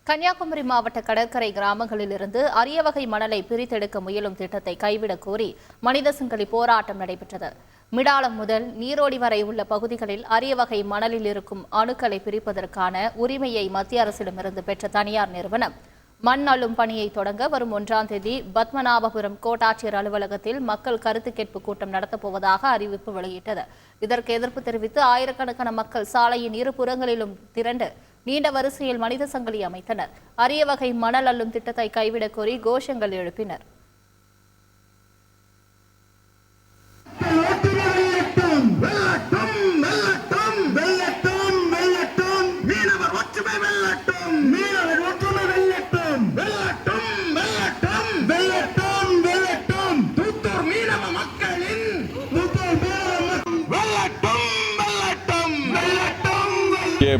கன்னியாகுமரி மாவட்ட கடற்கரை கிராமங்களிலிருந்து அரிய வகை மணலை பிரித்தெடுக்க முயலும் திட்டத்தை கைவிடக் கோரி மனித சங்கிலி போராட்டம் நடைபெற்றது. மிடாலம் முதல் நீரோடி வரை உள்ள பகுதிகளில் அரிய வகை மணலில் இருக்கும் அணுக்களை பிரிப்பதற்கான உரிமையை மத்திய அரசிடமிருந்து பெற்ற தனியார் நிறுவனம் மண் அள்ளும் பணியை தொடங்க வரும் 1ஆம் தேதி பத்மநாபபுரம் கோட்டாட்சியர் அலுவலகத்தில் மக்கள் கருத்து கேட்பு கூட்டம் நடத்தப்போவதாக அறிவிப்பு வெளியிட்டது. இதற்கு எதிர்ப்பு தெரிவித்து ஆயிரக்கணக்கான மக்கள் சாலையின் இரு புறங்களிலும் திரண்டு நீண்ட வரிசையில் மனித சங்கிலி அமைத்தனர். அரிய வகை மணல் அள்ளும் திட்டத்தை கைவிடக் கோரி கோஷங்கள் எழுப்பினர்.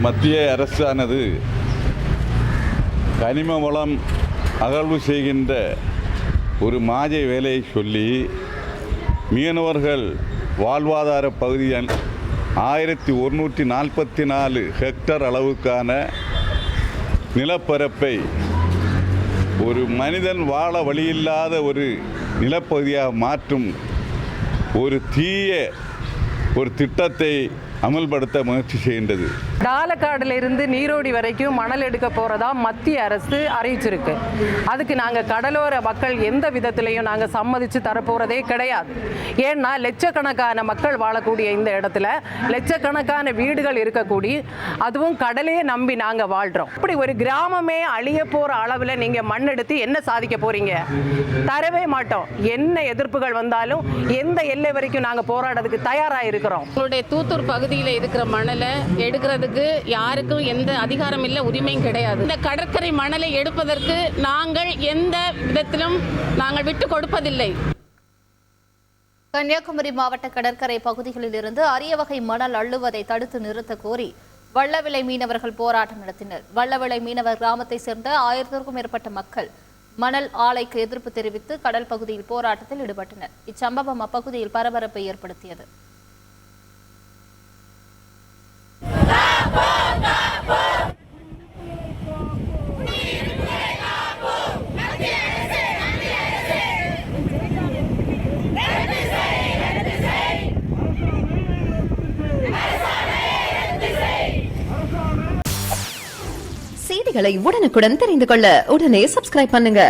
மத்திய அரசானது கனிம வளம் அகழ்வு செய்கின்ற ஒரு மாஜை வேலையை சொல்லி மீனவர்கள் வாழ்வாதார பகுதியில் 1144 ஹெக்டர் அளவுக்கான நிலப்பரப்பை ஒரு மனிதன் வாழ வழியில்லாத ஒரு நிலப்பகுதியாக மாற்றும் ஒரு தீய ஒரு திட்டத்தை அமல்படுத்த முயற்சி செய்கின்றது. டாலக்காடுல இருந்து நீரோடி வரைக்கும் மணல் எடுக்க போறதா மத்திய அரசு அறிவிச்சிருக்கு. அதுக்கு நாங்க கடலோர மக்கள் எந்த விதத்திலையும் நாங்க சம்மதிச்சு தரப்போறதே கிடையாது. ஏன்னா லட்சக்கணக்கான மக்கள் வாழக்கூடிய இந்த இடத்துல லட்சக்கணக்கான வீடுகள் இருக்கக்கூடிய, அதுவும் கடலையே நம்பி நாங்க வாழ்றோம். இப்படி ஒரு கிராமமே அழிய போற அளவுல நீங்க மண் எடுத்து என்ன சாதிக்க போறீங்க? தரவே மாட்டோம். என்ன எதிர்ப்புகள் வந்தாலும் எந்த எல்லை வரைக்கும் நாங்க போராடுறதுக்கு தயாரா இருக்கிறோம். உங்களுடைய தூத்தூர் பகுதியில் இருக்கிற மணலை எடுக்கிறதுக்கு யாருக்கும் எந்த அதிகாரம் இல்லை, உரிமையும் கிடையாது. இந்த கடற்கரை மணலை எடுப்பதற்கு நாங்கள் எந்த விதத்திலும் நாங்கள் விட்டு கொடுப்பதில்லை. கன்னியாகுமரி மாவட்ட கடற்கரை பகுதிகளில் இருந்து அரிய வகை மணல் அள்ளுவதை தடுத்து நிறுத்த கோரி வள்ளவிளை மீனவர்கள் போராட்டம் நடத்தினர். வள்ளவிளை மீனவர் கிராமத்தை சேர்ந்த 1000க்கும் மேற்பட்ட மக்கள் மணல் ஆலைக்கு எதிர்ப்பு தெரிவித்து கடல் பகுதியில் போராட்டத்தில் ஈடுபட்டனர். இச்சம்பவம் அப்பகுதியில் பரபரப்பை ஏற்படுத்தியது. செய்திகளை உடனுக்குடன் தெரிந்து கொள்ள உடனே சப்ஸ்கிரைப் பண்ணுங்க.